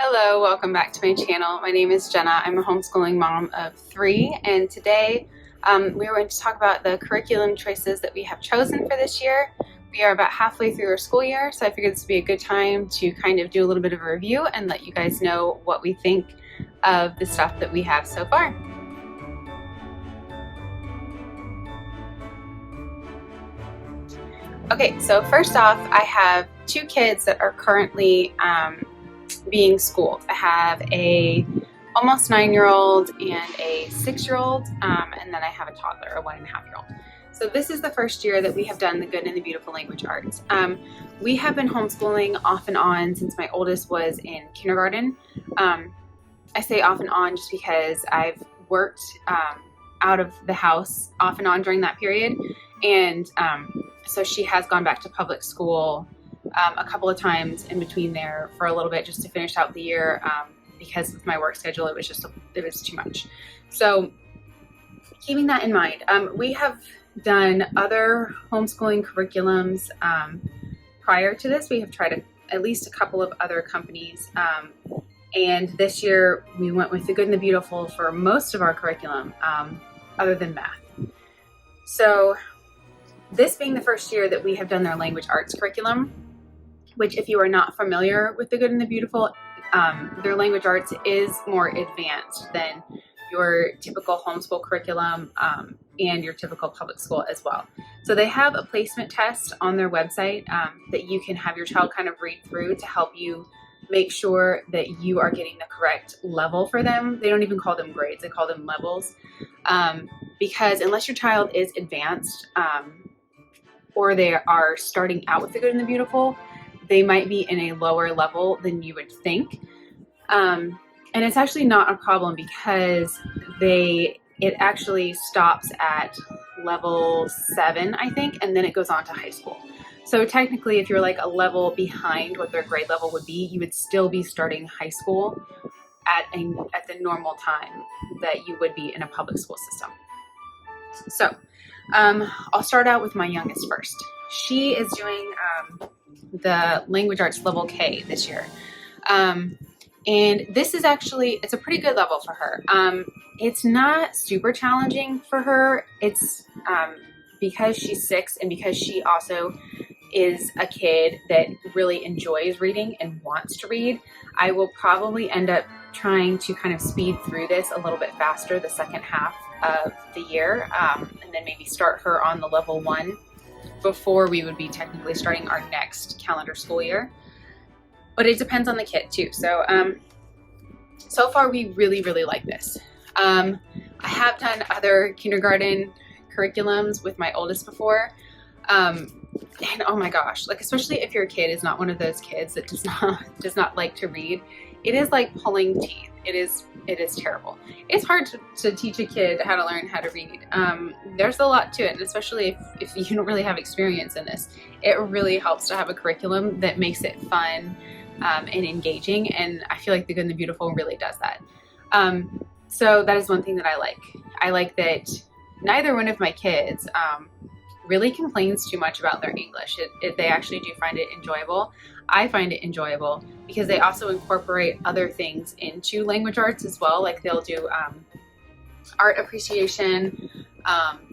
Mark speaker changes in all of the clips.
Speaker 1: Hello, welcome back to my channel. My name is Jenna. I'm a homeschooling mom of 3, and today we are going to talk about the curriculum choices that we have chosen for this year. We are about halfway through our school year, so I figured this would be a good time to kind of do a little bit of a review and let you guys know what we think of the stuff that we have so far. Okay, so first off, I have 2 kids that are currently being schooled. I have a almost 9-year-old and a 6-year-old, and then I have a toddler, a 1.5-year-old. So this is the first year that we have done the Good and the Beautiful language arts. We have been homeschooling off and on since my oldest was in kindergarten. I say off and on just because I've worked out of the house off and on during that period, and so she has gone back to public school a couple of times in between there for a little bit just to finish out the year, because with my work schedule it was too much. So keeping that in mind, we have done other homeschooling curriculums prior to this. We have tried at least a couple of other companies, and this year we went with the Good and the Beautiful for most of our curriculum, other than math. So this being the first year that we have done their language arts curriculum, which if you are not familiar with the Good and the Beautiful, their language arts is more advanced than your typical homeschool curriculum and your typical public school as well. So they have a placement test on their website that you can have your child kind of read through to help you make sure that you are getting the correct level for them. They don't even call them grades, they call them levels, because unless your child is advanced or they are starting out with the Good and the Beautiful, they might be in a lower level than you would think. And it's actually not a problem because it actually stops at level 7, I think, and then it goes on to high school. So technically, if you're like a level behind what their grade level would be, you would still be starting high school at the normal time that you would be in a public school system. So I'll start out with my youngest first. She is doing the language arts level K this year. And this is it's a pretty good level for her. It's not super challenging for her. It's because she's 6 and because she also is a kid that really enjoys reading and wants to read. I will probably end up trying to kind of speed through this a little bit faster the second half of the year, and then maybe start her on the level 1 before we would be technically starting our next calendar school year. But it depends on the kid too. So so far we really like this. I have done other kindergarten curriculums with my oldest before, and oh my gosh, like especially if your kid is not one of those kids that does not like to read, it is like pulling teeth. It is terrible. It's hard to teach a kid how to learn how to read. There's a lot to it, and especially if you don't really have experience in this, it really helps to have a curriculum that makes it fun and engaging, and I feel like the Good and the Beautiful really does that. So that is one thing that I like. I like that neither one of my kids really complains too much about their English. They actually do find it enjoyable. I find it enjoyable because they also incorporate other things into language arts as well. Like they'll do art appreciation,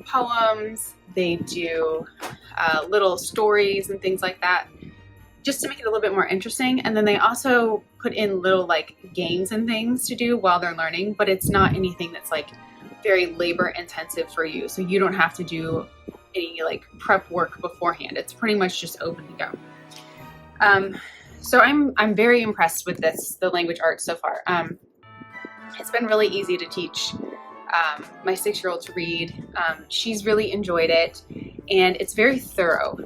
Speaker 1: poems, they do little stories and things like that, just to make it a little bit more interesting. And then they also put in little like games and things to do while they're learning, but it's not anything that's like very labor intensive for you. So you don't have to do any like prep work beforehand. It's pretty much just open to go. So I'm very impressed with the language arts so far. It's been really easy to teach my 6-year-old to read. She's really enjoyed it, and it's very thorough.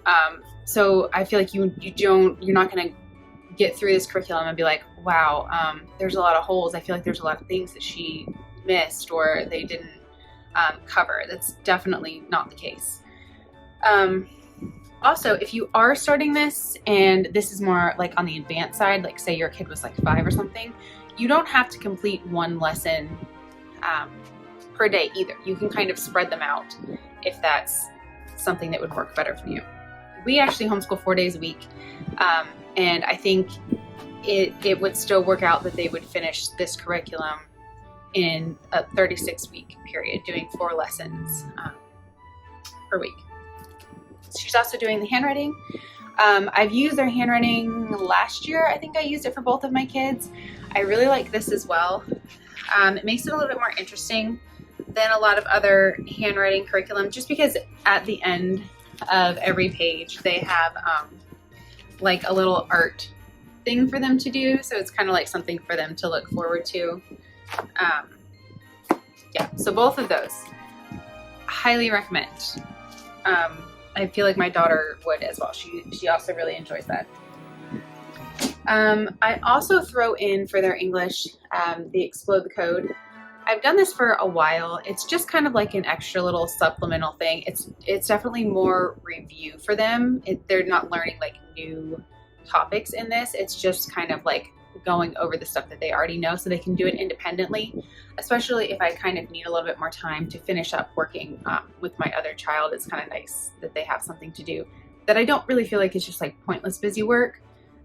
Speaker 1: So I feel like you're not going to get through this curriculum and be like, wow, there's a lot of holes. I feel like there's a lot of things that she missed or they didn't cover. That's definitely not the case. Also, if you are starting this and this is more like on the advanced side, like say your kid was like 5 or something, you don't have to complete one lesson per day either. You can kind of spread them out if that's something that would work better for you. We actually homeschool 4 days a week, and I think it would still work out that they would finish this curriculum in a 36-week period, doing 4 lessons per week. She's also doing the handwriting. I've used their handwriting last year. I think I used it for both of my kids. I really like this as well. It makes it a little bit more interesting than a lot of other handwriting curriculum, just because at the end of every page they have like a little art thing for them to do. So it's kind of like something for them to look forward to. Yeah, so both of those, highly recommend. I feel like my daughter would as well. She also really enjoys that. I also throw in for their English the Explode the Code. I've done this for a while. It's just kind of like an extra little supplemental thing. It's definitely more review for them. They're not learning like new topics in this. It's just kind of like going over the stuff that they already know, so they can do it independently, especially if I kind of need a little bit more time to finish up working with my other child. It's kind of nice that they have something to do that I don't really feel like it's just like pointless busy work,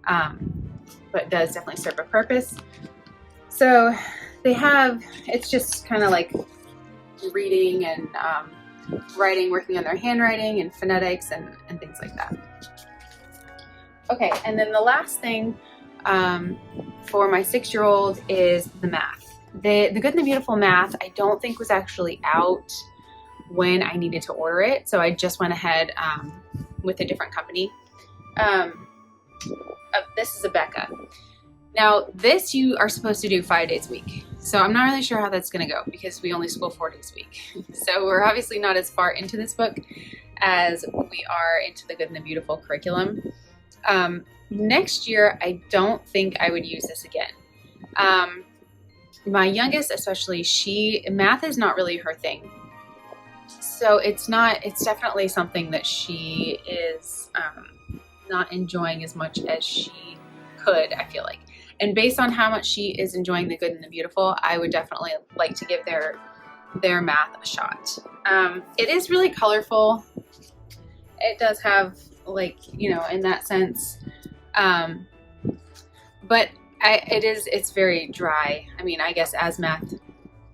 Speaker 1: but does definitely serve a purpose. So they have, it's just kind of like reading and writing, working on their handwriting and phonetics and things like that. Okay, and then the last thing for my 6-year-old is the math. The Good and the Beautiful math I don't think was actually out when I needed to order it, so I just went ahead with a different company. This is Abeka. Now this you are supposed to do 5 days a week, so I'm not really sure how that's going to go because we only school 4 days a week. So we're obviously not as far into this book as we are into the Good and the Beautiful curriculum. Next year, I don't think I would use this again. My youngest especially, math is not really her thing. So it's definitely something that she is not enjoying as much as she could, I feel like. And based on how much she is enjoying the Good and the Beautiful, I would definitely like to give their math a shot. It is really colorful. It does have, like, you know, in that sense, but it's very dry. I mean, I guess as math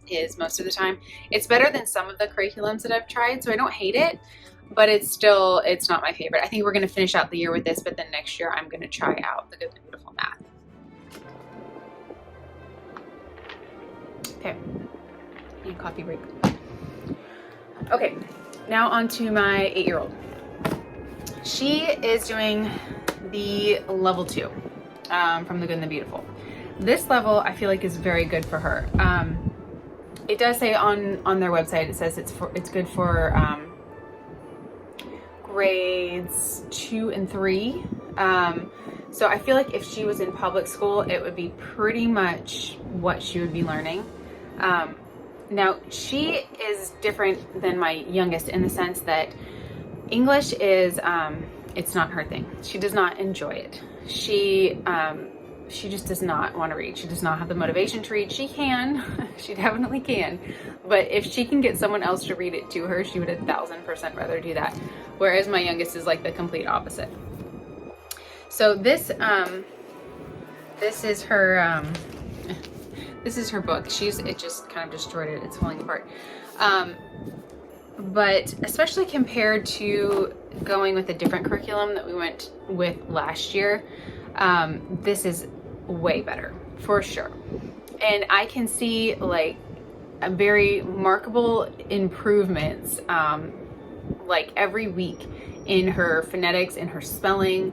Speaker 1: is most of the time. It's better than some of the curriculums that I've tried, so I don't hate it, but it's not my favorite. I think we're going to finish out the year with this, but then next year I'm going to try out the Good and Beautiful math. Okay, need a coffee break. Okay, now on to my 8-year-old. She is doing the level 2 from the Good and the Beautiful. This level I feel like is very good for her. It does say on their website, it says it's good for grades 2 and 3. So I feel like if she was in public school, it would be pretty much what she would be learning. Now she is different than my youngest in the sense that English is, it's not her thing. She does not enjoy it. She just does not want to read. She does not have the motivation to read. She can, she definitely can, but if she can get someone else to read it to her, she would 1,000% rather do that. Whereas my youngest is like the complete opposite. So this is her, this is her book. It just kind of destroyed it. It's falling apart. But especially compared to going with a different curriculum that we went with last year, this is way better for sure. And I can see like a very remarkable improvements like every week in her phonetics, in her spelling,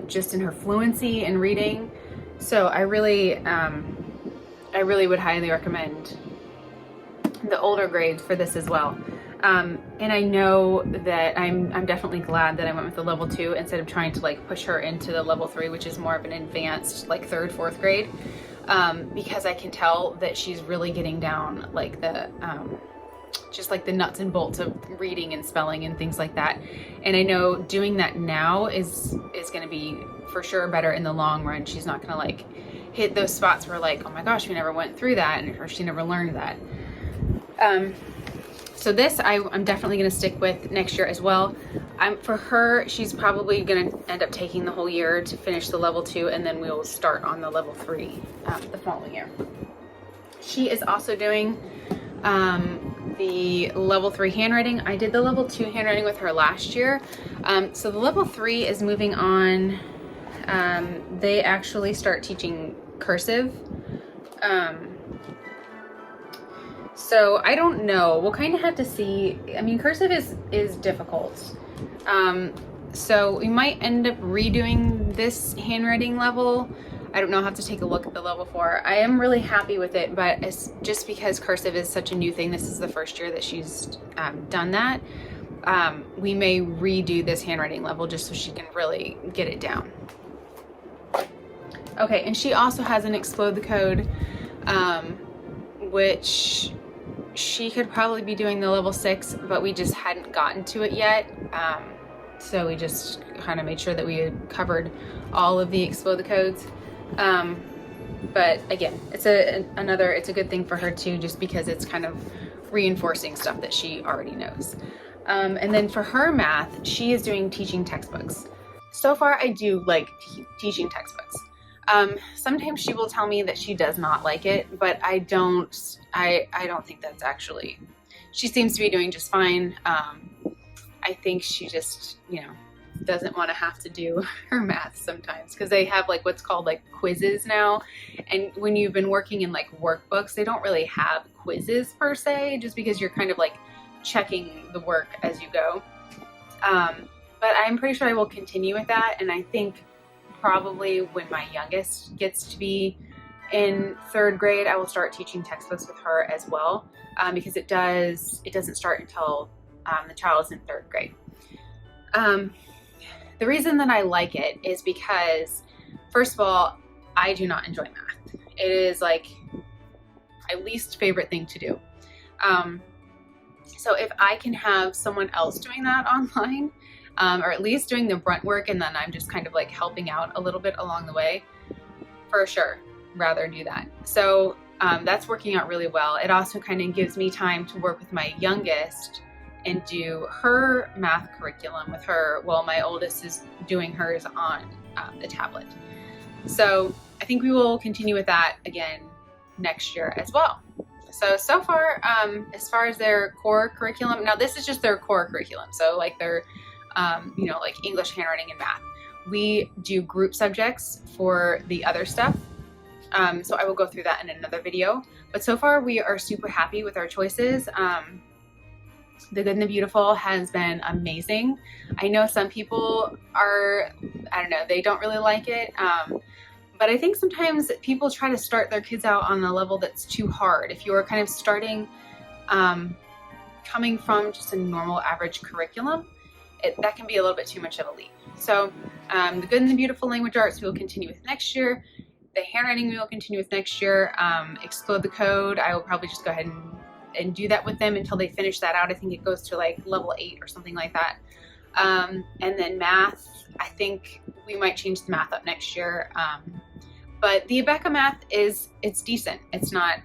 Speaker 1: just in her fluency in reading. So I really would highly recommend the older grades for this as well. And I know that I'm definitely glad that I went with the level 2 instead of trying to like push her into the level 3, which is more of an advanced like 3rd, 4th grade, because I can tell that she's really getting down like the just like the nuts and bolts of reading and spelling and things like that. And I know doing that now is going to be for sure better in the long run. She's not going to like hit those spots where like, oh my gosh, we never went through that, or she never learned that. So this I'm definitely going to stick with next year as well. For her, she's probably going to end up taking the whole year to finish the level 2, and then we'll start on the level 3 the following year. She is also doing the level 3 handwriting. I did the level 2 handwriting with her last year. So the level 3 is moving on. They actually start teaching cursive. So I don't know. We'll kind of have to see. I mean, cursive is difficult. So we might end up redoing this handwriting level. I don't know. I'll have to take a look at the level 4. I am really happy with it, but it's just because cursive is such a new thing. This is the first year that she's done that. We may redo this handwriting level just so she can really get it down. Okay, and she also has an Explode the Code, which she could probably be doing the level 6, but we just hadn't gotten to it yet. So we just kind of made sure that we had covered all of the Explode the Codes. But again, it's a good thing for her too, just because it's kind of reinforcing stuff that she already knows. And then for her math, she is doing teaching textbooks. So far, I do like teaching textbooks. Sometimes she will tell me that she does not like it, but I don't think that's actually, she seems to be doing just fine. I think she just, doesn't want to have to do her math sometimes, because they have like what's called like quizzes now. And when you've been working in like workbooks, they don't really have quizzes per se, just because you're kind of like checking the work as you go. But I'm pretty sure I will continue with that. And I think probably when my youngest gets to be in 3rd grade, I will start teaching textbooks with her as well, because it doesn't start until the child is in 3rd grade. The reason that I like it is because, first of all, I do not enjoy math. It is like my least favorite thing to do. So if I can have someone else doing that online, or at least doing the brunt work, and then I'm just kind of like helping out a little bit along the way, for sure, rather do that. So that's working out really well. It also kind of gives me time to work with my youngest and do her math curriculum with her while my oldest is doing hers on the tablet. So I think we will continue with that again next year as well. So far, as far as their core curriculum, now this is just their core curriculum. So like their, like English, handwriting, and math. We do group subjects for the other stuff. So I will go through that in another video. But so far we are super happy with our choices. The Good and the Beautiful has been amazing. I know some people are, I don't know, they don't really like it. But I think sometimes people try to start their kids out on a level that's too hard. If you're kind of starting, coming from just a normal average curriculum, that can be a little bit too much of a leap. So the Good and the Beautiful language arts we will continue with next year. The handwriting we will continue with next year. Explode the Code, I will probably just go ahead and do that with them until they finish that out. I think it goes to like level 8 or something like that. And then math, I think we might change the math up next year. But the Abeka math it's decent. It's not,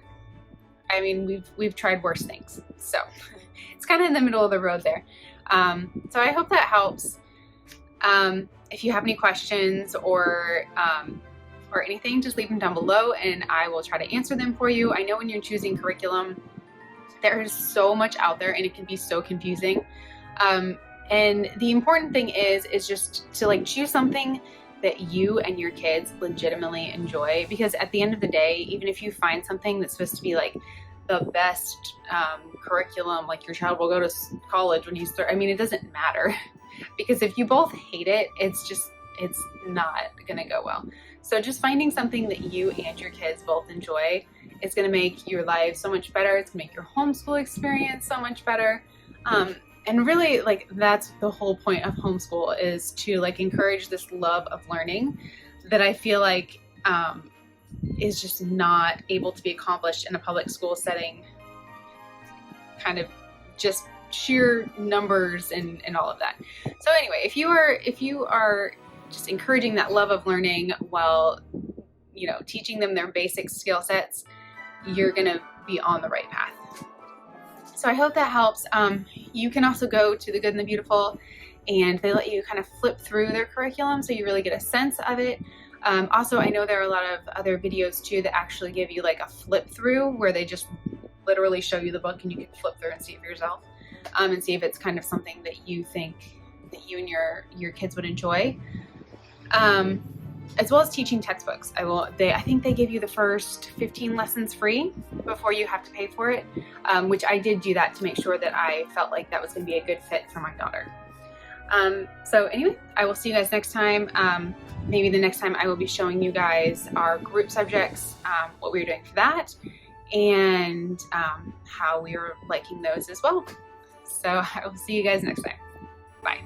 Speaker 1: I mean, we've tried worse things. So it's kind of in the middle of the road there. So I hope that helps. If you have any questions or anything, just leave them down below and I will try to answer them for you. I know when you're choosing curriculum, there is so much out there and it can be so confusing. And the important thing is just to like choose something that you and your kids legitimately enjoy, because at the end of the day, even if you find something that's supposed to be like the best curriculum, like your child will go to college when he's I mean, it doesn't matter because if you both hate it, it's not gonna go well. So just finding something that you and your kids both enjoy is going to make your life so much better. It's going to make your homeschool experience so much better. And really, like, that's the whole point of homeschool, is to like encourage this love of learning that I feel like is just not able to be accomplished in a public school setting, kind of just sheer numbers and all of that. So anyway, if you are just encouraging that love of learning while, teaching them their basic skill sets, you're going to be on the right path. So I hope that helps. You can also go to the Good and the Beautiful and they let you kind of flip through their curriculum so you really get a sense of it. Also, I know there are a lot of other videos too that actually give you like a flip through where they just literally show you the book and you can flip through and see it for yourself, and see if it's kind of something that you think that you and your kids would enjoy. As well as teaching textbooks. I think they give you the first 15 lessons free before you have to pay for it, which I did do that to make sure that I felt like that was going to be a good fit for my daughter. So anyway, I will see you guys next time. Maybe the next time I will be showing you guys our group subjects, what we were doing for that, and how we were liking those as well. So I will see you guys next time. Bye.